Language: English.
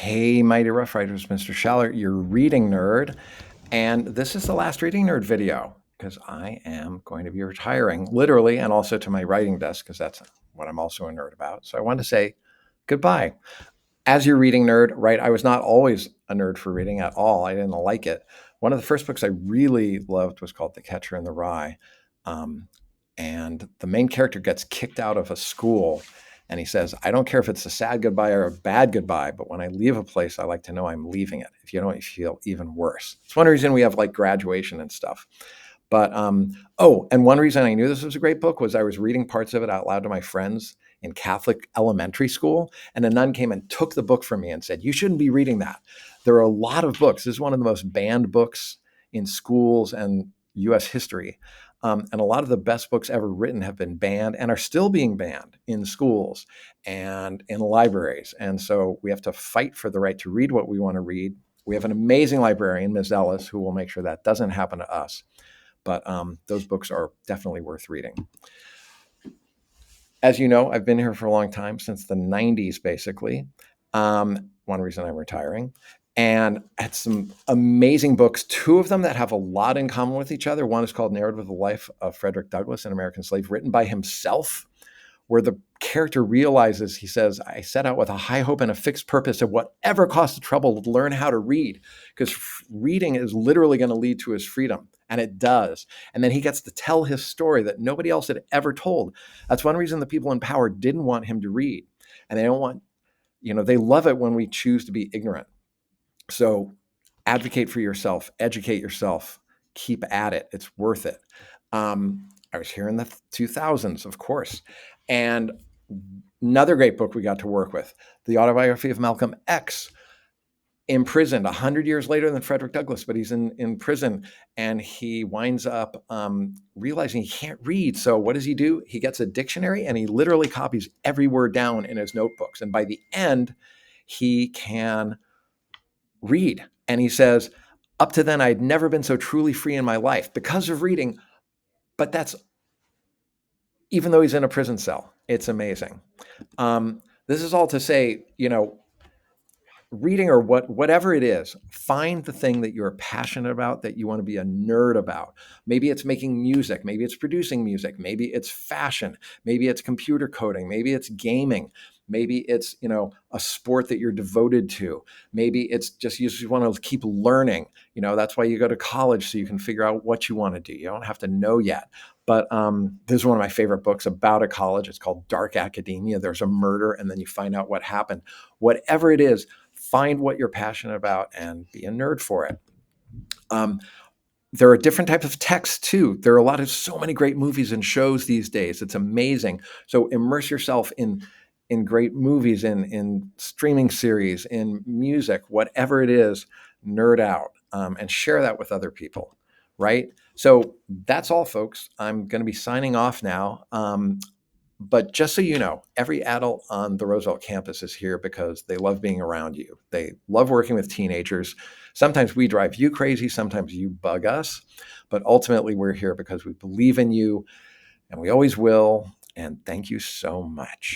Hey, Mighty Rough Riders, Mr. Schaller, your reading nerd. And this is the last reading nerd video because I am going to be retiring, literally, and also to my writing desk because that's what I'm also a nerd about. So I wanted to say goodbye. As your reading nerd, right, I was not always a nerd for reading at all. I didn't like it. One of the first books I really loved was called The Catcher in the Rye. Um, and the main character gets kicked out of a school and he says, I don't care if it's a sad goodbye or a bad goodbye, but when I leave a place, I like to know I'm leaving it. If you don't, you feel even worse. It's one reason we have like graduation and stuff. But and one reason I knew this was a great book was I was reading parts of it out loud to my friends in Catholic elementary school, and a nun came and took the book from me and said, "You shouldn't be reading that." There are a lot of books. This is one of the most banned books in schools and U.S. history, and a lot of the best books ever written have been banned and are still being banned in schools and in libraries. And so we have to fight for the right to read what we want to read. We have an amazing librarian, Ms. Ellis, who will make sure that doesn't happen to us. But those books are definitely worth reading. As you know, I've been here for a long time, since the 90s, basically. One reason I'm retiring. And I had some amazing books, two of them that have a lot in common with each other. One is called Narrative of the Life of Frederick Douglass, an American Slave, written by himself, where the character realizes, he says, I set out with a high hope and a fixed purpose of whatever cost the trouble to learn how to read, because reading is literally going to lead to his freedom. And it does. And then he gets to tell his story that nobody else had ever told. That's one reason the people in power didn't want him to read. And they don't want, they love it when we choose to be ignorant. So advocate for yourself, educate yourself, keep at it. It's worth it. I was here in the 2000s, of course. And another great book we got to work with, the autobiography of Malcolm X, imprisoned 100 years later than Frederick Douglass, but he's in prison and he winds up realizing he can't read. So what does he do? He gets a dictionary and he literally copies every word down in his notebooks. And by the end, he can read. And he says, up to then, I'd never been so truly free in my life because of reading. But that's even though he's in a prison cell. It's amazing. This is all to say, reading or whatever it is, find the thing that you're passionate about, that you want to be a nerd about. Maybe it's making music, maybe it's producing music, maybe it's fashion, maybe it's computer coding, maybe it's gaming, maybe it's a sport that you're devoted to, maybe it's just you just want to keep learning. That's why you go to college, so you can figure out what you want to do. You don't have to know yet. But this is one of my favorite books about a college. It's called Dark Academia. There's a murder and then you find out what happened. Whatever it is, find what you're passionate about and be a nerd for it. There are different types of texts too. There are so many great movies and shows these days. It's amazing. So immerse yourself in great movies, in streaming series, in music, whatever it is, nerd out and share that with other people, right? So that's all, folks. I'm going to be signing off now. But just so you know, every adult on the Roosevelt campus is here because they love being around you. They love working with teenagers. Sometimes we drive you crazy. Sometimes you bug us. But ultimately, we're here because we believe in you, and we always will. And thank you so much.